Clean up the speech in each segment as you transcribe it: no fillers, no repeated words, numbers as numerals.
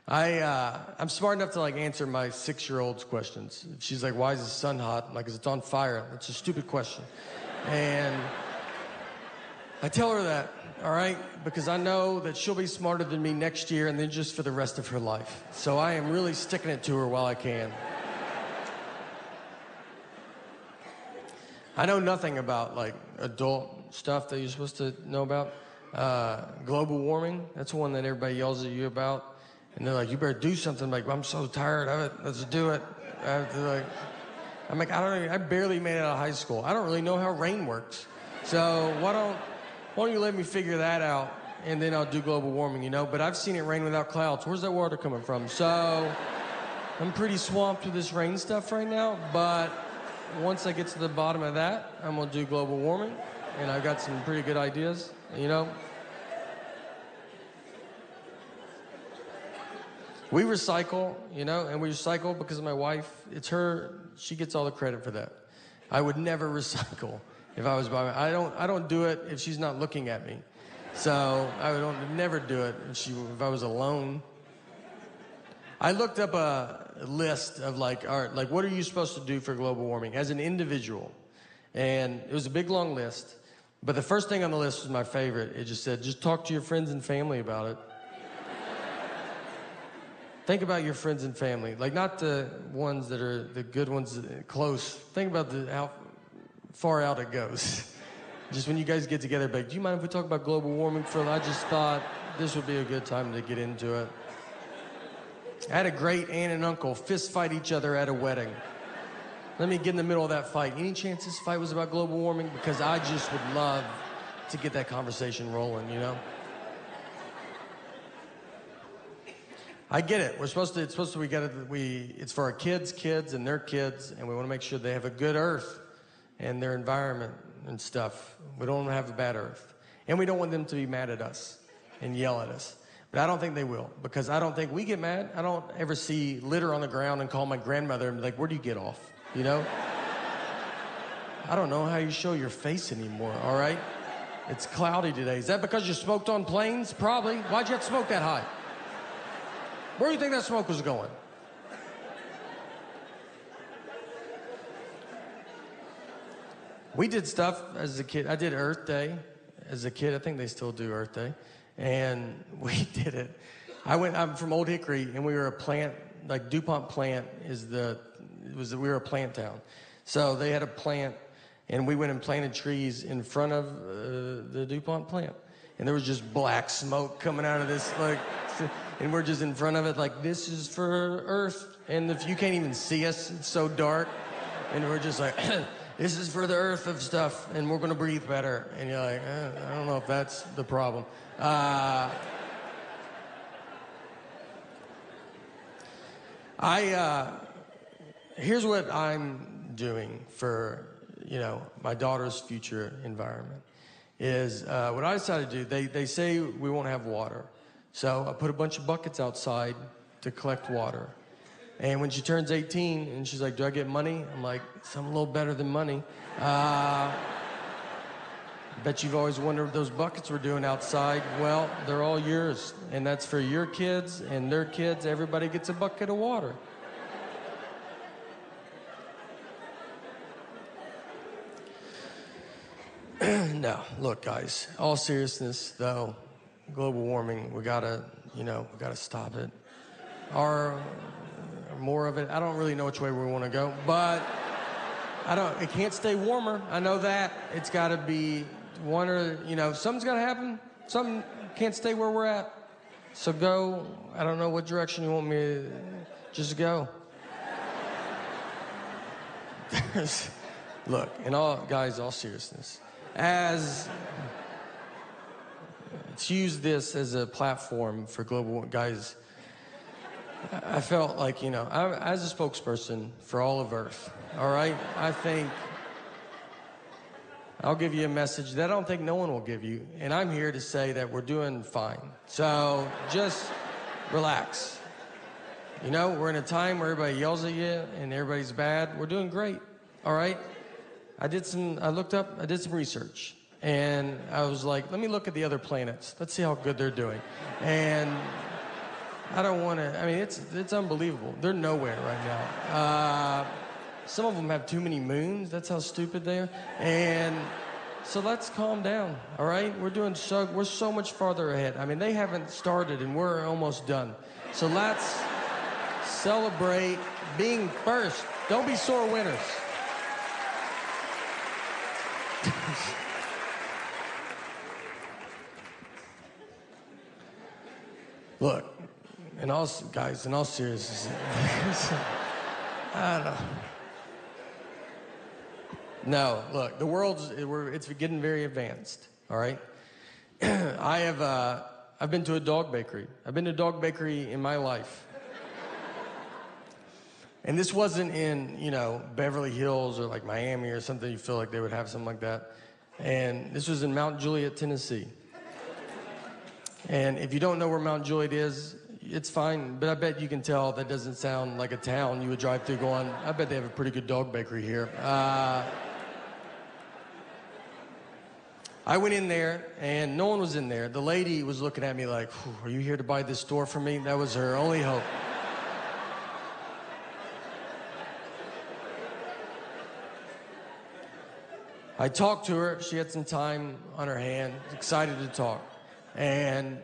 I'm smart enough to like answer my 6-year-old's questions. She's like, why is the sun hot? I'm like, 'cause it's on fire. That's a stupid question. And I tell her that, all right? Because I know that she'll be smarter than me next year and then just for the rest of her life. So I am really sticking it to her while I can. I know nothing about like adult stuff that you're supposed to know about. Global warming, that's one that everybody yells at you about. And they're like, you better do something. I'm like, I'm so tired of it. Let's do it. I'm like, I barely made it out of high school. I don't really know how rain works. So why don't you let me figure that out, and then I'll do global warming, you know? But I've seen it rain without clouds. Where's that water coming from? So I'm pretty swamped with this rain stuff right now, but once I get to the bottom of that, I'm gonna do global warming, and I've got some pretty good ideas, you know? We recycle, you know, and we recycle because of my wife. It's her, she gets all the credit for that. I would never recycle if I was by my, I don't do it if she's not looking at me. So I would never do it if I was alone. I looked up a list of like, all right, like what are you supposed to do for global warming as an individual? And it was a big long list, but the first thing on the list was my favorite. It just said, just talk to your friends and family about it. Think about your friends and family, like not the ones that are the good ones close. Think about how far out it goes. Just when you guys get together, like, do you mind if we talk about global warming for a little? I just thought this would be a good time to get into it. I had a great aunt and uncle fist fight each other at a wedding. Let me get in the middle of that fight. Any chance this fight was about global warming? Because I just would love to get that conversation rolling, you know? I get it. It's for our kids and their kids, and we want to make sure they have a good earth and their environment and stuff. We don't want to have a bad earth. And we don't want them to be mad at us and yell at us. But I don't think they will, because I don't think we get mad. I don't ever see litter on the ground and call my grandmother and be like, where do you get off? You know? I don't know how you show your face anymore, all right? It's cloudy today. Is that because you smoked on planes? Probably. Why'd you have to smoke that high? Where do you think that smoke was going? We did stuff as a kid. I did Earth Day as a kid. I think they still do Earth Day. And we did it. I'm from Old Hickory, and we were a plant, like DuPont plant we were a plant town. So they had a plant, and we went and planted trees in front of the DuPont plant. And there was just black smoke coming out of this, like, and we're just in front of it like, this is for Earth. And if you can't even see us, it's so dark. And we're just like, this is for the Earth of stuff, and we're gonna breathe better. And you're like, I don't know if that's the problem. Here's what I'm doing for, you know, my daughter's future environment is, what I decided to do, they say we won't have water. So I put a bunch of buckets outside to collect water. And when she turns 18 and she's like, do I get money? I'm like, something a little better than money. Bet you've always wondered what those buckets were doing outside. Well, they're all yours. And that's for your kids and their kids. Everybody gets a bucket of water. No, look, guys, all seriousness, though, global warming, we gotta stop it. Or more of it. I don't really know which way we want to go, but it can't stay warmer. I know that. It's gotta be one or, something's gotta happen. Something can't stay where we're at. So go, I don't know what direction you want me to, just go. Look, all seriousness. Let's use this as a platform for global, guys. I felt like, as a spokesperson for all of Earth, all right? I think I'll give you a message that I don't think no one will give you, and I'm here to say that we're doing fine. So just relax. We're in a time where everybody yells at you and everybody's bad. We're doing great, all right? I did some research, and I was like, let me look at the other planets. Let's see how good they're doing. And I don't want to, I mean, it's unbelievable. They're nowhere right now. Some of them have too many moons. That's how stupid they are. And so let's calm down, all right? We're so much farther ahead. I mean, they haven't started and we're almost done. So let's celebrate being first. Don't be sore winners. Look, in all seriousness, I don't know. No, look, the it's getting very advanced, all right? I've been to a dog bakery. I've been to a dog bakery in my life. And this wasn't in, Beverly Hills or like Miami or something. You feel like they would have something like that. And this was in Mount Juliet, Tennessee. And if you don't know where Mount Juliet is, it's fine, but I bet you can tell that doesn't sound like a town you would drive through going, I bet they have a pretty good dog bakery here. I went in there, and no one was in there. The lady was looking at me like, are you here to buy this store for me? That was her only hope. I talked to her. She had some time on her hand, excited to talk. And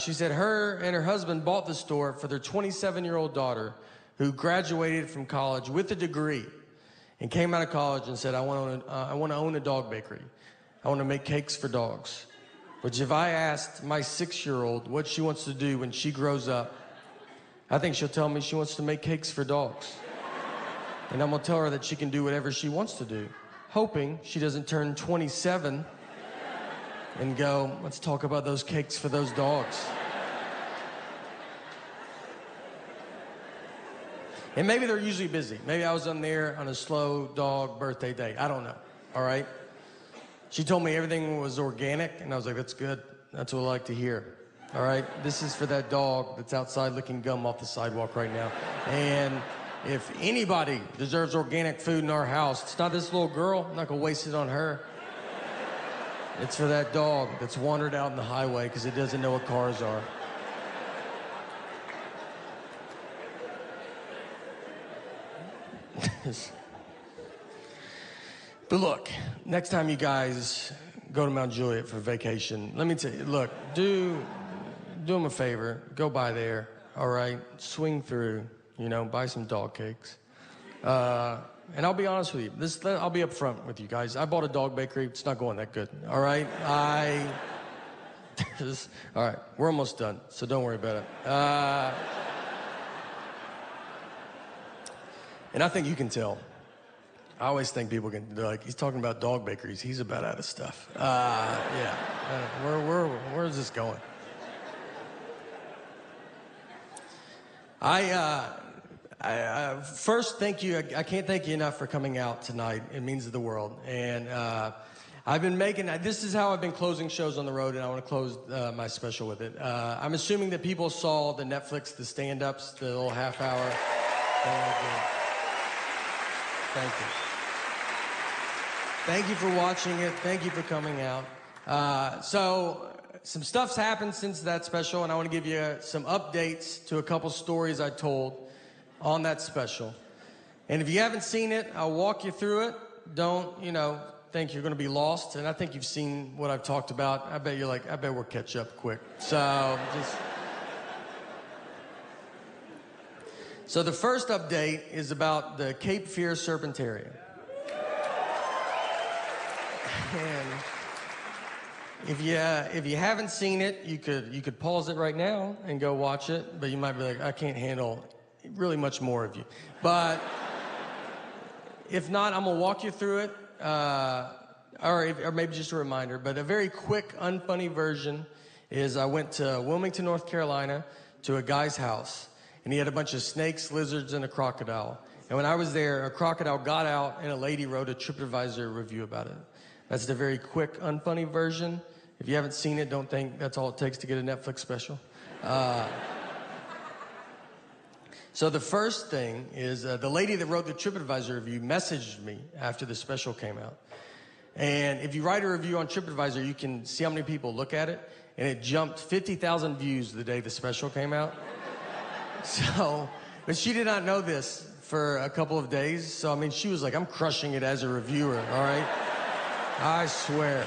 she said her and her husband bought the store for their 27-year-old daughter who graduated from college with a degree and came out of college and said, I want to own a dog bakery. I want to make cakes for dogs. Which if I asked my 6-year-old what she wants to do when she grows up, I think she'll tell me she wants to make cakes for dogs. And I'm going to tell her that she can do whatever she wants to do, hoping she doesn't turn 27 and go, let's talk about those cakes for those dogs. And maybe they're usually busy. Maybe I was on there on a slow dog birthday day. I don't know, all right? She told me everything was organic, and I was like, that's good. That's what I like to hear, all right? This is for that dog that's outside licking gum off the sidewalk right now. And if anybody deserves organic food in our house, it's not this little girl. I'm not going to waste it on her. It's for that dog that's wandered out in the highway because it doesn't know what cars are. But look, next time you guys go to Mount Juliet for vacation, let me tell you, look, do them a favor. Go by there, all right? Swing through, buy some dog cakes. And I'll be honest with you. I'll be up front with you guys. I bought a dog bakery. It's not going that good. All right? All right. We're almost done, so don't worry about it. And I think you can tell. I always think people they're like, he's talking about dog bakeries. He's about out of stuff. Yeah. Where is this going? First, thank you. I can't thank you enough for coming out tonight. It means the world. And I've been this is how I've been closing shows on the road, and I want to close my special with it. I'm assuming that people saw the Netflix, the stand-ups, the little half-hour. Thank you. Thank you for watching it. Thank you for coming out. So some stuff's happened since that special, and I want to give you some updates to a couple stories I told on that special. And if you haven't seen it, I'll walk you through it. Don't, think you're going to be lost. And I think you've seen what I've talked about. I bet you're like, I bet we'll catch up quick. So the first update is about the Cape Fear Serpentarium. And if you haven't seen it, you could pause it right now and go watch it. But you might be like, I can't handle really much more of you. But if not, I'm going to walk you through it, or maybe just a reminder. But a very quick, unfunny version is I went to Wilmington, North Carolina, to a guy's house, and he had a bunch of snakes, lizards, and a crocodile. And when I was there, a crocodile got out, and a lady wrote a TripAdvisor review about it. That's the very quick, unfunny version. If you haven't seen it, don't think that's all it takes to get a Netflix special. So the first thing is the lady that wrote the TripAdvisor review messaged me after the special came out. And if you write a review on TripAdvisor, you can see how many people look at it. And it jumped 50,000 views the day the special came out. So, but she did not know this for a couple of days. So, I mean, she was like, I'm crushing it as a reviewer, all right? I swear.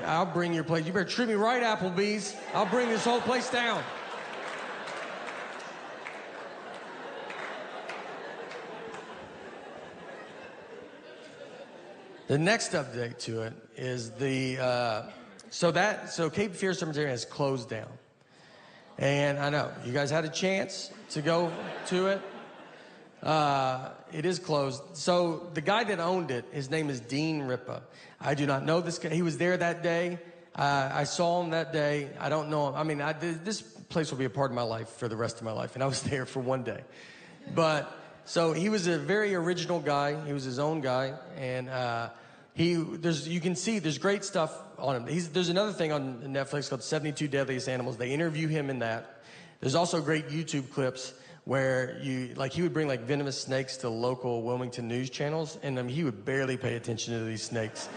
I'll bring your place. You better treat me right, Applebee's. I'll bring this whole place down. The next update to it is so Cape Fear Cemetery has closed down. And I know, you guys had a chance to go to it. It is closed. So the guy that owned it, his name is Dean Ripa. I do not know this guy. He was there that day. I saw him that day. I don't know him. I mean, this place will be a part of my life for the rest of my life. And I was there for one day. But, so he was a very original guy. He was his own guy. And you can see there's great stuff on him. There's another thing on Netflix called 72 Deadliest Animals. They interview him in that. There's also great YouTube clips where he would bring like venomous snakes to local Wilmington news channels, and he would barely pay attention to these snakes.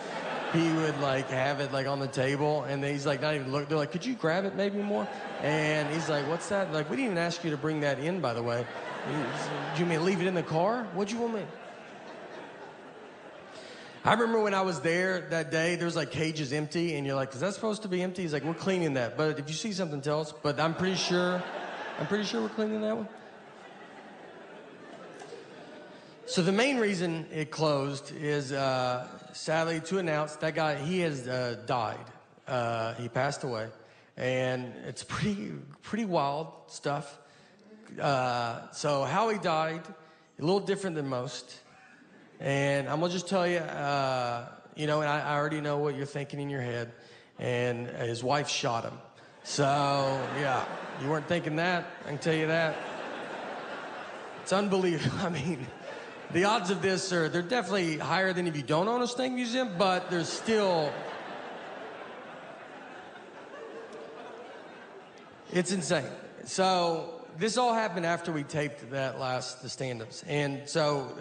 He would like have it like on the table, and then he's like not even look. They're like, could you grab it maybe more? And he's like, what's that? Like, we didn't even ask you to bring that in, by the way. Do you mean leave it in the car? What'd you want me? I remember when I was there that day, there was like cages empty, and you're like, is that supposed to be empty? He's like, we're cleaning that. But if you see something, tell us. But I'm pretty sure we're cleaning that one. So the main reason it closed is, sadly, to announce that guy, he has died. He passed away. And it's pretty wild stuff. So how he died, a little different than most. And I'm going to just tell you, and I already know what you're thinking in your head. And his wife shot him. So, yeah, you weren't thinking that. I can tell you that. It's unbelievable. I mean, the odds of this they're definitely higher than if you don't own a snake museum, but there's still, it's insane. So this all happened after we taped the stand-ups. And so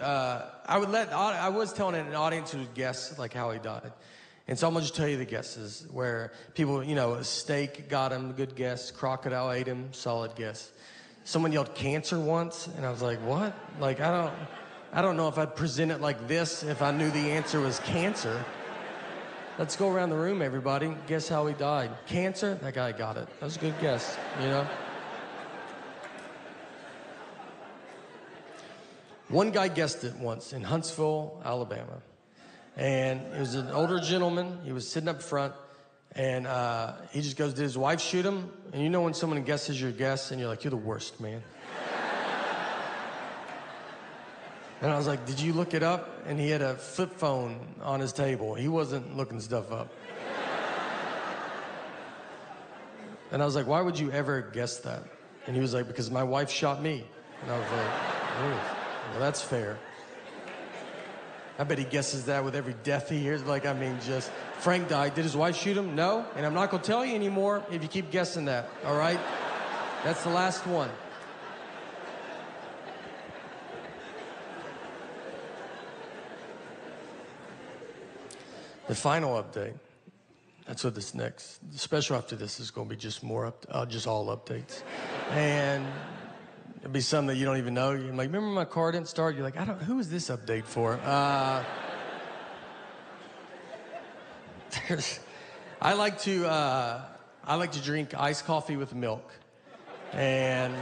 I was telling an audience who would guess like how he died. And so I'm gonna just tell you the guesses where people, a steak got him, good guess. Crocodile ate him, solid guess. Someone yelled cancer once, and I was like, what? Like, I don't know if I'd present it like this if I knew the answer was cancer. Let's go around the room, everybody. Guess how he died. Cancer? That guy got it. That was a good guess, One guy guessed it once in Huntsville, Alabama. And it was an older gentleman. He was sitting up front, and he just goes, did his wife shoot him? And when someone guesses your guess, and you're like, you're the worst, man. And I was like, did you look it up? And he had a flip phone on his table. He wasn't looking stuff up. And I was like, why would you ever guess that? And he was like, because my wife shot me. And I was like, oh, well, that's fair. I bet he guesses that with every death he hears. Just Frank died. Did his wife shoot him? No. And I'm not going to tell you anymore if you keep guessing that, all right? That's the last one. The final update, that's what this next, the special after this is going to be just just all updates. And it'll be some that you don't even know. You're like, remember my car didn't start? You're like, who is this update for? I like to drink iced coffee with milk. And